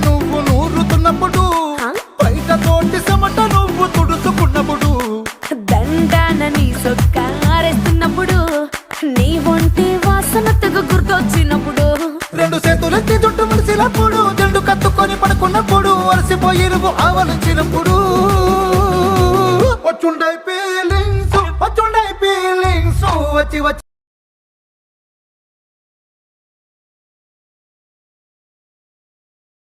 నువ్వు నూరుతున్నప్పుడు, బయట తోటి చెమట నువ్వు తుడుచుకున్నప్పుడు, దండాన నీ సొక్కారేస్తున్నప్పుడు, నీ ఒంటి వాసన తెగ గుర్తొచ్చినప్పుడు, రెండు చేతులెత్తి జుట్టు ముడిసినప్పుడు, జండు కత్తుకొని పడుకున్నప్పుడు, అలసిపోయి నువ్వు ఆవలించినప్పుడు, వచ్చుండై ఫీలింగ్స్ వచ్చి వచ్చి